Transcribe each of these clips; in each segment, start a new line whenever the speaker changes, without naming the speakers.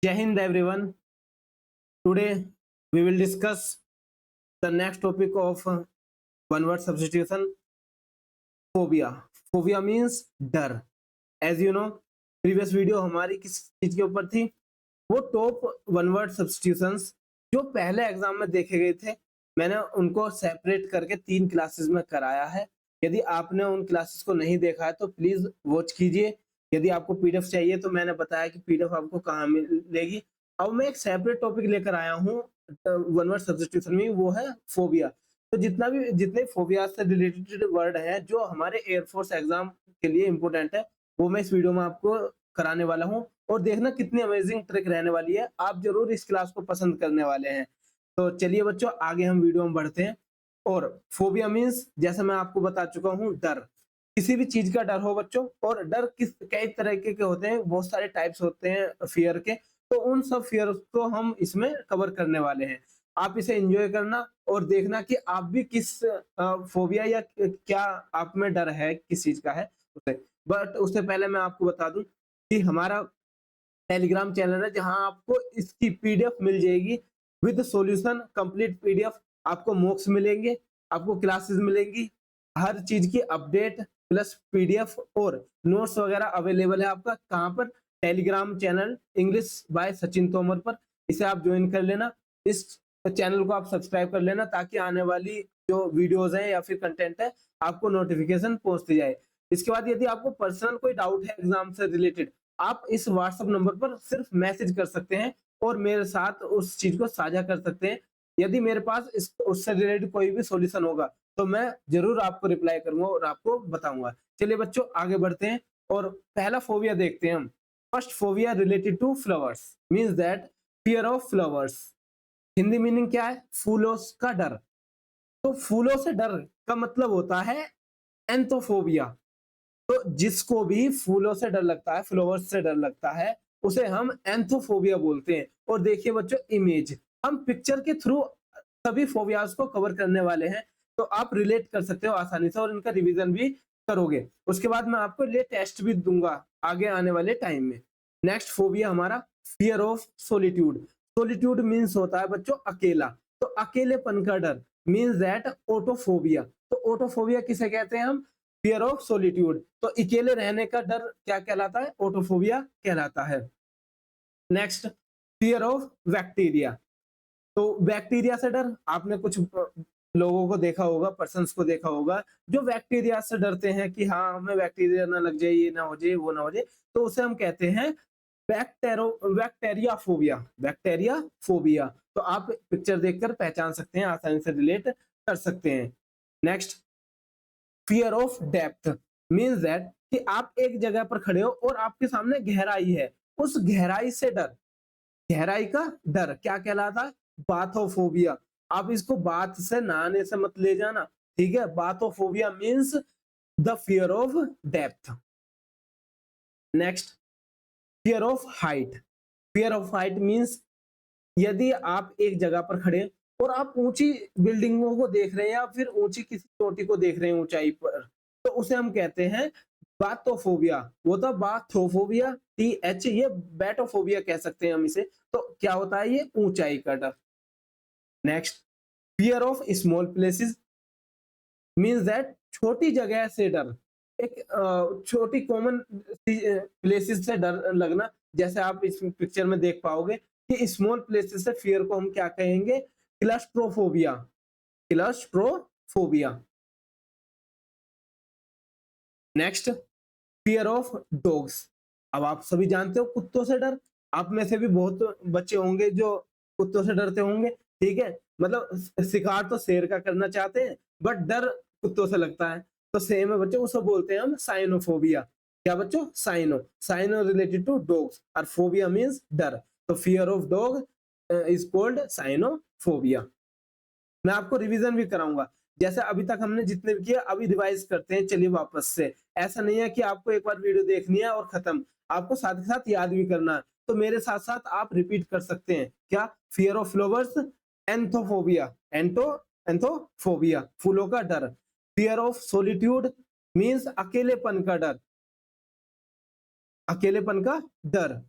Jai Hind everyone. Today we will discuss the next topic of one word substitution, phobia. Phobia means डर. As you know, previous video हमारी किस चीज के ऊपर थी? वो टॉप वन वर्ड सब्स्टिट्यूशंस जो पहले एग्जाम में देखे गए थे, मैंने उनको सेपरेट करके 3 क्लासेस में कराया है। यदि आपने उन क्लासेस को नहीं देखा है तो प्लीज वॉच कीजिए। यदि आपको पीडीएफ चाहिए तो मैंने बताया कि पीडीएफ आपको कहाँ मिलेगी। अब मैं एक सेपरेट टॉपिक लेकर आया हूँ वन वर्ड सब्स्टिट्यूशन में, वो है फोबिया। तो जितने फोबिया से रिलेटेड वर्ड है जो हमारे एयरफोर्स एग्जाम के लिए इंपॉर्टेंट है, वो मैं इस वीडियो में आपको कराने वाला हूँ। और देखना कितनी अमेजिंग ट्रिक रहने वाली है, आप जरूर इस क्लास को पसंद करने वाले हैं। तो चलिए बच्चों, आगे हम वीडियो में बढ़ते हैं। और फोबिया मीन्स, जैसे मैं आपको बता चुका हूँ, डर। किसी भी चीज का डर हो बच्चों, और डर कई तरह के होते हैं, बहुत सारे टाइप्स होते हैं फियर के। तो उन सब फियर को हम इसमें कवर करने वाले हैं। आप इसे एंजॉय करना और देखना कि आप भी किस फोबिया या क्या आप में डर है, किस चीज का है उसे। बट उससे पहले मैं आपको बता दूं कि हमारा टेलीग्राम चैनल है जहां आपको इसकी पीडीएफ मिल जाएगी विद सॉल्यूशन, कंप्लीट पीडीएफ। आपको मॉक्स मिलेंगे, आपको क्लासेस मिलेंगी, हर चीज की अपडेट प्लस पीडीएफ और नोट्स वगैरह अवेलेबल है आपका। कहां पर? Telegram channel English by Sachin Tomar पर। इसे आप ज्वाइन कर लेना, इस चैनल को आप सब्सक्राइब कर लेना, ताकि आने वाली जो वीडियोज है या फिर कंटेंट है आपको नोटिफिकेशन पहुंचती जाए। इसके बाद यदि आपको पर्सनल कोई डाउट है एग्जाम से रिलेटेड, आप इस व्हाट्सएप नंबर पर सिर्फ मैसेज कर सकते हैं और मेरे साथ उस चीज को साझा कर सकते हैं। यदि मेरे पास उससे रिलेटेड कोई भी सॉल्यूशन होगा तो मैं जरूर आपको रिप्लाई करूंगा और आपको बताऊंगा। चलिए बच्चों, आगे बढ़ते हैं और पहला फोबिया देखते हैं हम। First phobia related to flowers means that fear of flowers. Hindi meaning क्या है? फूलों का डर। तो फूलों से डर का मतलब होता है एंथोफोबिया। तो जिसको भी फूलों से डर लगता है, फ्लावर्स से डर लगता है, उसे हम एंथोफोबिया बोलते हैं। और देखिए बच्चों, इमेज, हम पिक्चर के थ्रू सभी फोबियाज को कवर करने वाले हैं, तो आप रिलेट कर सकते हो आसानी से और इनका रिवीजन भी करोगे। उसके बाद मैं आपको लिए टेस्ट भी दूंगा आगे आने वाले टाइम में। नेक्स्ट फोबिया हमारा fear of solitude. Solitude means होता है बच्चों अकेला। तो अकेलेपन का डर मीन्स दैट ऑटोफोबिया। तो ऑटोफोबिया किसे कहते हैं हम? Fear of solitude. तो अकेले रहने का डर क्या कहलाता है? ऑटोफोबिया कहलाता है। Next, fear of bacteria. तो बैक्टीरिया से डर, आपने कुछ लोगों को देखा होगा, पर्सन्स को देखा होगा जो बैक्टीरिया से डरते हैं कि हाँ हमें बैक्टीरिया ना लग जाए, ये ना हो जाए, वो ना हो जाए। तो उसे हम कहते हैं बैक्टेरिया फोबिया। Bacteria phobia. तो आप पिक्चर देखकर पहचान सकते हैं, आसानी से रिलेट कर सकते हैं। Next, fear of depth means that कि आप एक जगह पर खड़े हो और आपके सामने गहराई है, उस गहराई से डर। गहराई का डर क्या कहलाता है? बाथोफोबिया। आप इसको बाथ से नहाने से मत ले जाना, ठीक है? Bathophobia means the fear of depth. Next, fear of height. Fear of height means यदि आप एक जगह पर खड़े और आप ऊंची बिल्डिंगों को देख रहे हैं या फिर ऊंची किसी चोटी को देख रहे हैं ऊंचाई पर, तो उसे हम कहते हैं बाथोफोबिया। वो तो बाथोफोबिया, TH, ये बैटोफोबिया कह सकते हैं हम इसे। तो क्या होता है? ये ऊंचाई का डर। Next, fear of small places means that छोटी जगह से डर। एक छोटी कॉमन प्लेसेस से डर लगना। जैसे आप इस पिक्चर में देख पाओगे कि स्मॉल प्लेसेस से फियर को हम क्या कहेंगे? Claustrophobia. Claustrophobia. Next, fear of dogs. अब आप सभी जानते हो कुत्तों से डर। आप में से भी बहुत बच्चे होंगे जो कुत्तों से डरते होंगे, ठीक है? मतलब शिकार तो शेर का करना चाहते हैं, बट डर कुत्तों से लगता है। तो सेम है बच्चों, उसे बोलते हैं हम साइनोफोबिया। क्या बच्चों? साइनो रिलेटेड टू डॉग्स और फोबिया मीन्स डर। तो fear of dog is called Sinophobia. मैं आपको रिवीजन भी कराऊंगा, जैसे अभी तक हमने जितने भी किए अभी रिवाइज करते हैं। चलिए वापस से, ऐसा नहीं है कि आपको एक बार वीडियो देखनी है और खत्म, आपको साथ ही साथ याद भी करना है। तो मेरे साथ साथ आप रिपीट कर सकते हैं। क्या? Fear of flowers, anthophobia, anthophobia फूलों का डर। फियर ऑफ सोलिट्यूड मीन्स अकेलेपन का डर, अकेलेपन का डर।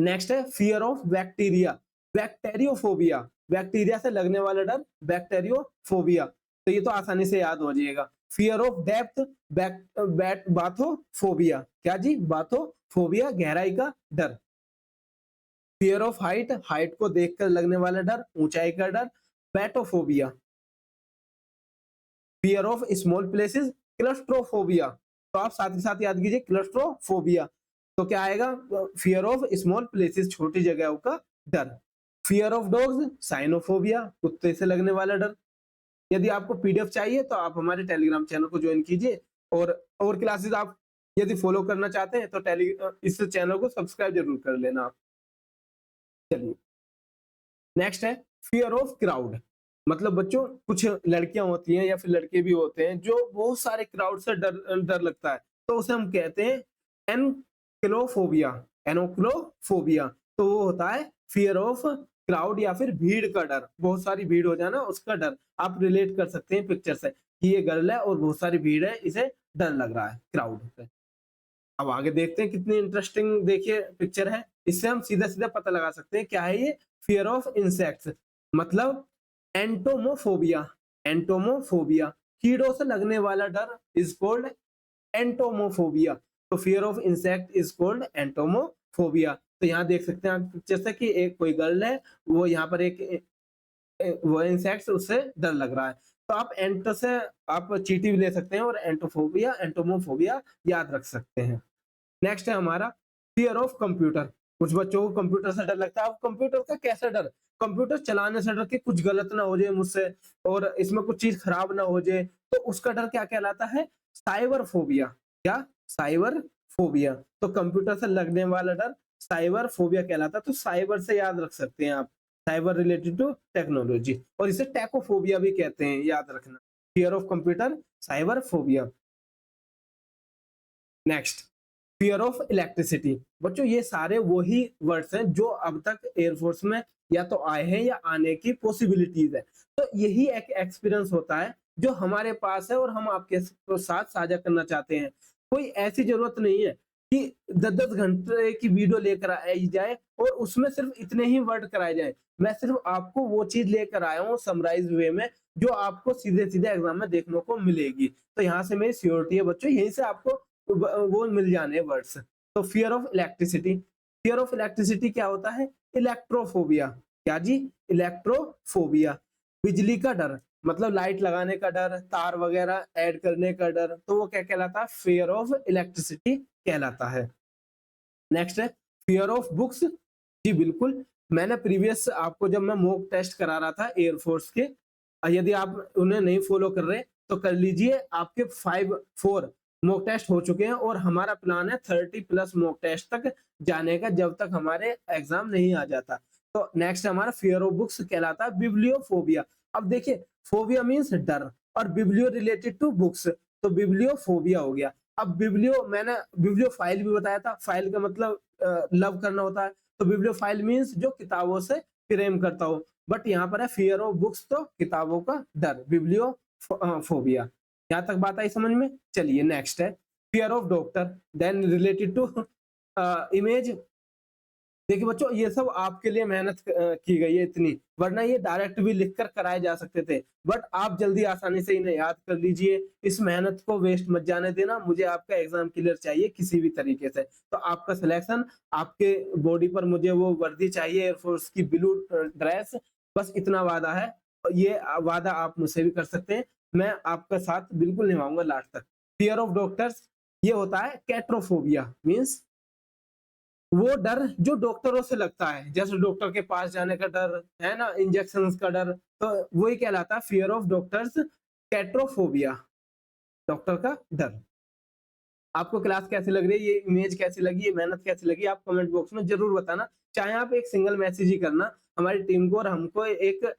नेक्स्ट है फियर ऑफ बैक्टीरिया, बैक्टीरियोफोबिया, बैक्टीरिया से लगने वाला डर बैक्टीरियोफोबिया, तो ये तो आसानी से याद हो जाएगा। फियर ऑफ डेप्थ, बाथोफोबिया, क्या जी, बाथोफोबिया, गहराई का डर। फियर ऑफ हाइट, हाइट को देखकर लगने वाला डर, ऊंचाई का डर, batophobia. Fear of small places, claustrophobia, तो आप साथ ही साथ याद कीजिए क्लस्ट्रोफोबिया, तो क्या आएगा, फियर ऑफ स्मॉल प्लेसेस, छोटी जगहों का डर। फियर ऑफ डॉग्स, साइनोफोबिया, कुत्ते से लगने वाला डर। यदि आपको पीडीएफ चाहिए तो आप हमारे टेलीग्राम चैनल को ज्वाइन कीजिए, और क्लासेस आप यदि फॉलो करना चाहते हैं तो इस चैनल को सब्सक्राइब जरूर कर लेना आप। चलिए नेक्स्ट है फियर ऑफ क्राउड, मतलब बच्चों कुछ लड़कियां होती हैं या फिर लड़के भी होते हैं जो बहुत सारे क्राउड से डर लगता है, तो उसे हम कहते हैं एनक्लोफोबिया, एनोक्लोफोबिया, तो वो होता है फियर ऑफ क्राउड या फिर भीड़ का डर, बहुत सारी भीड़ हो जाना उसका डर। आप रिलेट कर सकते हैं पिक्चर से कि ये गर्ल है और बहुत सारी भीड़ है, इसे डर लग रहा है क्राउड से। अब आगे देखते हैं कितनी इंटरेस्टिंग देखिए पिक्चर है, इससे हम सीधा सीधा पता लगा सकते हैं क्या है ये, फियर ऑफ इंसेक्ट्स, मतलब एंटोमोफोबिया, एंटोमोफोबिया, कीड़ों से लगने वाला डर इज कॉल्ड एंटोमोफोबिया, तो fear of insect is called entomophobia. तो यहाँ देख सकते हैं आप जैसे कि एक कोई गर्ल है, वो यहाँ पर वो इंसेक्ट्स, उससे डर लग रहा है, तो आप एंटो से आप चीटी भी ले सकते हैं और एंटोफोबिया, एंटोमोफोबिया याद रख सकते हैं। नेक्स्ट है हमारा फियर ऑफ कंप्यूटर, कुछ बच्चों को कंप्यूटर से डर लगता है। अब कंप्यूटर का कैसा डर, कंप्यूटर चलाने से डर के कुछ गलत ना हो जाए मुझसे और इसमें कुछ चीज खराब ना हो जाए, तो उसका डर क्या कहलाता है, साइबर फोबिया, क्या, साइबर फोबिया, तो कंप्यूटर से लगने वाला डर साइबर फोबिया कहलाता है, तो साइबर से याद रख सकते हैं आप, साइबर रिलेटेड टू टेक्नोलॉजी, और इसे टेकोफोबिया भी कहते हैं, याद रखना, fear of computer, cyber phobia. Next fear of electricity, बच्चों ये सारे वही वर्ड्स हैं जो अब तक एयरफोर्स में या तो आए हैं या आने की पॉसिबिलिटीज है, तो यही एक एक्सपीरियंस होता है जो हमारे पास है और हम आपके साथ साझा करना चाहते हैं। कोई ऐसी जरूरत नहीं है कि 10-10 घंटे की वीडियो लेकर आई जाए और उसमें सिर्फ इतने ही वर्ड कराए जाए, मैं सिर्फ आपको वो चीज लेकर आया हूँ समराइज वे में जो आपको सीधे सीधे एग्जाम में देखने को मिलेगी, तो यहाँ से मेरी श्योरिटी है बच्चों, यहीं से आपको वो मिल जाने वर्ड्स। तो fear of electricity, fear of electricity क्या होता है, इलेक्ट्रोफोबिया, क्या जी, इलेक्ट्रोफोबिया, बिजली का डर, मतलब लाइट लगाने का डर, तार वगैरह ऐड करने का डर, तो वो क्या कहलाता है, फियर ऑफ इलेक्ट्रिसिटी कहलाता है। नेक्स्ट है फियर ऑफ बुक्स, जी बिल्कुल, मैंने प्रीवियस आपको जब मैं मॉक टेस्ट करा रहा था एयरफोर्स के, यदि आप उन्हें नहीं फॉलो कर रहे तो कर लीजिए, आपके 4 मॉक टेस्ट हो चुके हैं और हमारा प्लान है 30+ मॉक टेस्ट तक जाने का जब तक हमारे एग्जाम नहीं आ जाता। तो नेक्स्ट हमारा फियर ऑफ बुक्स कहलाता है बिब्लियोफोबिया। अब देखिए फोबिया मीन्स डर और बिब्लियो रिलेटेड टू बुक्स, तो बिब्लियोफोबिया हो गया। अब बिब्लियो, मैंने बिब्लियो फाइल भी बताया था, फाइल का मतलब लव करना होता है, तो बिब्लियोफाइल मीन्स जो किताबों से प्रेम करता हो, बट यहाँ पर है फियर ऑफ बुक्स, तो किताबों का डर, बिब्लियो फोबिया। यहाँ तक बात आई समझ में। चलिए नेक्स्ट है fear of doctor, then related to image. देखिए बच्चों ये सब आपके लिए मेहनत की गई है इतनी, वरना ये डायरेक्ट भी लिखकर कराए जा सकते थे, बट आप जल्दी आसानी से इन्हें याद कर लीजिए, इस मेहनत को वेस्ट मत जाने देना, मुझे आपका एग्जाम क्लियर चाहिए किसी भी तरीके से, तो आपका सिलेक्शन, आपके बॉडी पर मुझे वो वर्दी चाहिए एयरफोर्स की ब्लू ड्रेस, बस इतना वादा है, ये वादा आप मुझसे भी कर सकते हैं, मैं आपका साथ बिल्कुल निभाऊंगा लास्ट तक। फियर ऑफ डॉक्टर्स, ये होता है कैट्रोफोबिया, मीन्स वो डर जो डॉक्टरों से लगता है, जैसे डॉक्टर के पास जाने का डर है ना, इंजेक्शन का डर, तो वही कहलाता है फियर ऑफ डॉक्टर्स, कैट्रोफोबिया, डॉक्टर का डर। आपको क्लास कैसी लग रही है, ये इमेज कैसी लगी, ये मेहनत कैसी लगी, आप कमेंट बॉक्स में जरूर बताना, चाहे आप एक सिंगल मैसेज ही करना, हमारी टीम को और हमको एक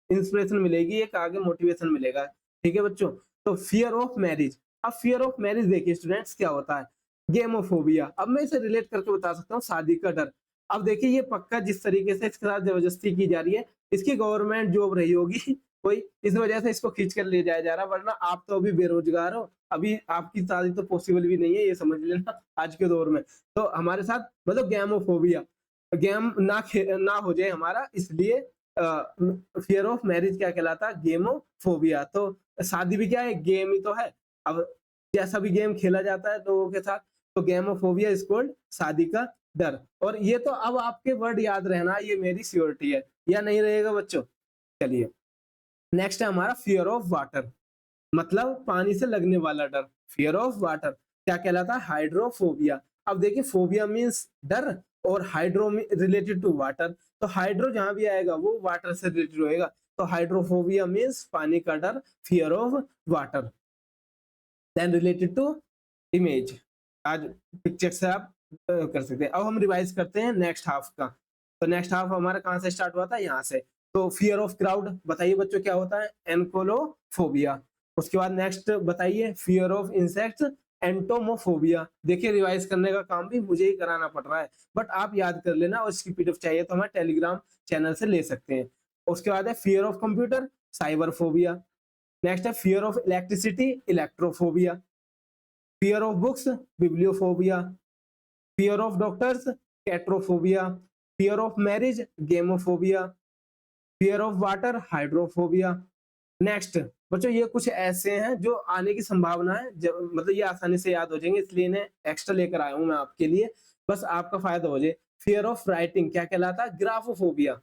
इंस्पिरेशन मिलेगी, एक आगे मोटिवेशन मिलेगा। ठीक है बच्चों, तो फियर ऑफ मैरिज, अब फियर ऑफ मैरिज देखिए स्टूडेंट्स क्या होता है, गेमोफोबिया, अब मैं इसे रिलेट करके बता सकता हूँ शादी का डर। अब देखिए ये पक्का जिस तरीके से इसके साथ जबरदस्ती की जा रही है, इसकी गवर्नमेंट जॉब रही होगी कोई, इस वजह से इसको खींच कर ले जाया जा रहा, वरना आप तो अभी बेरोजगार हो, अभी आपकी शादी तो पॉसिबल भी नहीं है, ये समझ लेना आज के दौर में। तो हमारे साथ मतलब गेमोफोबिया, गेम ना हो जाए हमारा, इसलिए फियर ऑफ मैरिज क्या कहलाता है, गेमोफोबिया। तो शादी भी क्या है, गेम ही तो है। अब जैसा भी गेम खेला जाता है लोगों के साथ, तो गेमोफोबिया इज कॉल्ड शादी का डर। और ये तो अब आपके वर्ड याद रहना, ये मेरी श्योरिटी है, या नहीं रहेगा बच्चों। चलिए नेक्स्ट है हमारा फियर ऑफ वाटर, मतलब पानी से लगने वाला डर। फियर ऑफ वाटर क्या कहलाता है, हाइड्रोफोबिया। अब देखिए फोबिया मीन्स डर, और हाइड्रो रिलेटेड टू वाटर, तो हाइड्रो जहां भी आएगा वो वाटर से रिलेटेड होएगा। तो हाइड्रोफोबिया मीन्स पानी का डर, fear of water. Then related to image, आज पिक्चर से आप कर सकते हैं। अब हम रिवाइज करते हैं नेक्स्ट हाफ का। तो नेक्स्ट हाफ हमारा कहां से स्टार्ट हुआ था, यहाँ से। तो फियर ऑफ क्राउड बताइए बच्चों क्या होता है, एनकोलोफोबिया। उसके बाद नेक्स्ट बताइए फियर ऑफ इंसेक्ट्स, एंटोमोफोबिया। देखिए रिवाइज करने का काम भी मुझे ही कराना पड़ रहा है, बट आप याद कर लेना, और इसकी पीडीएफ चाहिए तो हमारे टेलीग्राम चैनल से ले सकते हैं। उसके बाद है fear of computer, cyberphobia. Next है fear of electricity, electrophobia. Fear of books, bibliophobia. Fear of doctors, iatrophobia. Fear of marriage, gamophobia. Fear of water, hydrophobia. Next बच्चों ये कुछ ऐसे हैं जो आने की संभावना है, मतलब ये आसानी से याद हो जाएंगे, इसलिए इन्हें एक्स्ट्रा लेकर आया हूं मैं आपके लिए, बस आपका फायदा हो जाए। फियर ऑफ राइटिंग क्या कहलाता है, graphophobia.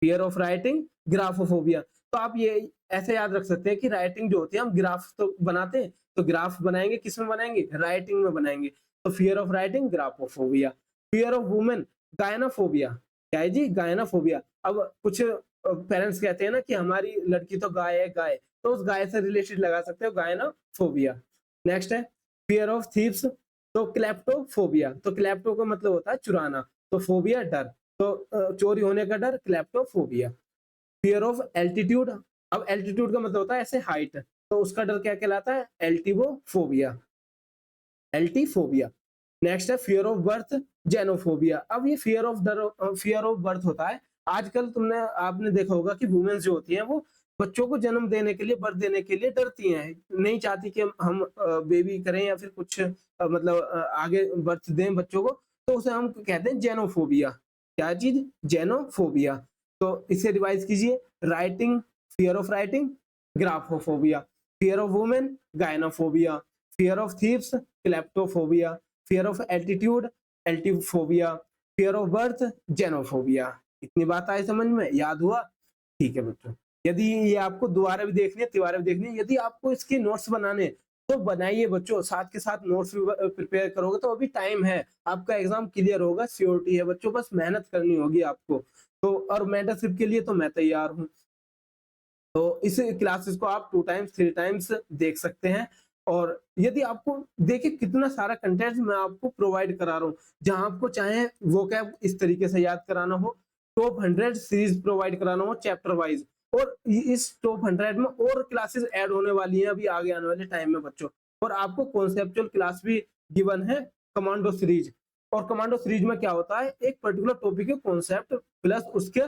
Fear of writing, graphophobia. तो आप ये ऐसे याद रख सकते हैं कि राइटिंग जो होती है, हम ग्राफ तो बनाते हैं, तो ग्राफ बनाएंगे किस में बनाएंगे, राइटिंग में बनाएंगे। तो fear of writing, graphophobia. Fear of women, gynophobia. क्या है जी, गायनाफोबिया। अब कुछ पेरेंट्स कहते हैं ना कि हमारी लड़की तो गाय है, गाय, तो उस गाय से रिलेटेड लगा सकते हो गायनाफोबिया। नेक्स्ट है फियर ऑफ थीव्स, तो क्लेप्टोफोबिया। तो क्लेप्टो का मतलब होता है चुराना, तो फोबिया डर, तो चोरी होने का डर, क्लेप्टोफोबिया। फियर ऑफ एल्टीट्यूड, अब एल्टीट्यूड का मतलब होता है ऐसे हाइट, तो उसका डर क्या कहलाता है, एल्टिवोफोबिया, एल्टीफोबिया। नेक्स्ट है फियर ऑफ बर्थ, जेनोफोबिया। अब ये फियर ऑफ बर्थ होता है। आजकल आपने देखा होगा कि वुमेन्स जो होती हैं वो बच्चों को जन्म देने के लिए, बर्थ देने के लिए डरती हैं, नहीं चाहती कि हम बेबी करें या फिर कुछ मतलब आगे बर्थ दें बच्चों को, तो उसे हम कहते हैं जेनोफोबिया। क्या चीज, जेनोफोबिया। तो इसे रिवाइज कीजिए, writing, fear of writing, graphophobia. Fear of women, gynophobia. Fear of thieves, kleptophobia. Fear of altitude, altophobia. Fear of birth, genophobia. इतनी बात आई समझ में, याद हुआ? ठीक है बच्चों, यदि ये आपको दोबारा भी देखनी है, तिबारा भी देखनी है, यदि आपको इसके नोट्स बनाने, तो बनाइए बच्चों, साथ के साथ नोट्स भी प्रिपेयर करोगे तो अभी टाइम है, आपका एग्जाम क्लियर होगा, श्योरिटी है बच्चों, बस मेहनत करनी होगी आपको। तो और मेंटरशिप के लिए तो मैं तैयार हूँ। तो इस क्लासेस को आप 2 टाइम्स 3 टाइम्स देख सकते हैं। और यदि आपको, देखिए कितना सारा कंटेंट मैं आपको प्रोवाइड करा रहा हूँ, जहां आपको चाहे वोकैब इस तरीके से याद कराना हो, टॉप 100 सीरीज प्रोवाइड कराना हो चैप्टर वाइज, और इस टॉप 100 में और क्लासेस ऐड होने वाली हैं अभी आगे आने वाले टाइम में बच्चों। और आपको कॉन्सेप्चुअल क्लास भी गिवन है, कमांडो सीरीज। और कमांडो सीरीज में क्या होता है, एक पर्टिकुलर टॉपिक के कॉन्सेप्ट प्लस उसके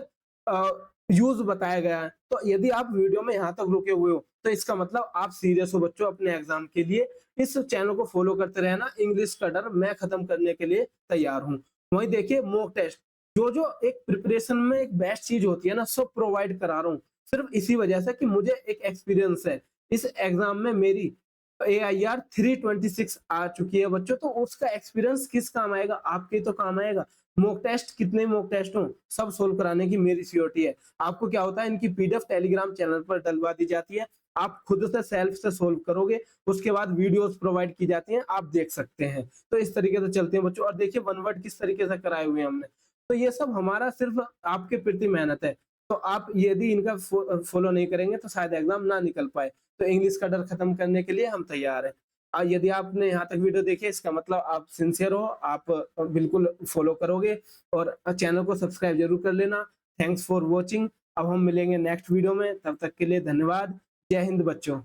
यूज बताया गया है। तो यदि आप वीडियो में यहाँ तक रुके हुए हो, तो इसका मतलब आप सीरियस हो बच्चों अपने एग्जाम के लिए। इस चैनल को फॉलो करते रहना, इंग्लिश का डर मैं खत्म करने के लिए तैयार हूँ। वहीं देखिए मॉक टेस्ट, जो जो एक प्रिपरेशन में एक बेस्ट चीज होती है ना, सब प्रोवाइड करा रहा हूँ, सिर्फ इसी वजह से कि मुझे एक एक्सपीरियंस है। इस एग्जाम में मेरी AIR 326 आ चुकी है बच्चों, तो उसका एक्सपीरियंस किस काम आएगा, आपके तो काम आएगा। मॉक टेस्ट, कितने मॉक टेस्ट हो, सब सोल्व कराने की मेरी सियोरिटी है। आपको क्या होता है, इनकी पीडीएफ टेलीग्राम चैनल पर डलवा दी जाती है, आप खुद से सेल्फ से सोल्व करोगे, उसके बाद वीडियोस प्रोवाइड की जाती हैं, आप देख सकते हैं। तो इस तरीके से चलते हैं बच्चों। और देखिए वन वर्ड किस तरीके से कराए हुए हैं हमने, तो ये सब हमारा सिर्फ आपके प्रति मेहनत है। तो आप यदि इनका फॉलो नहीं करेंगे तो शायद एग्जाम ना निकल पाए। तो इंग्लिश का डर खत्म करने के लिए हम तैयार हैं। यदि आपने यहाँ तक वीडियो देखी, इसका मतलब आप सिंसियर हो, आप बिल्कुल फॉलो करोगे, और चैनल को सब्सक्राइब जरूर कर लेना। Thanks for watching. अब हम मिलेंगे नेक्स्ट वीडियो में, तब तक के लिए धन्यवाद। जय हिंद बच्चों।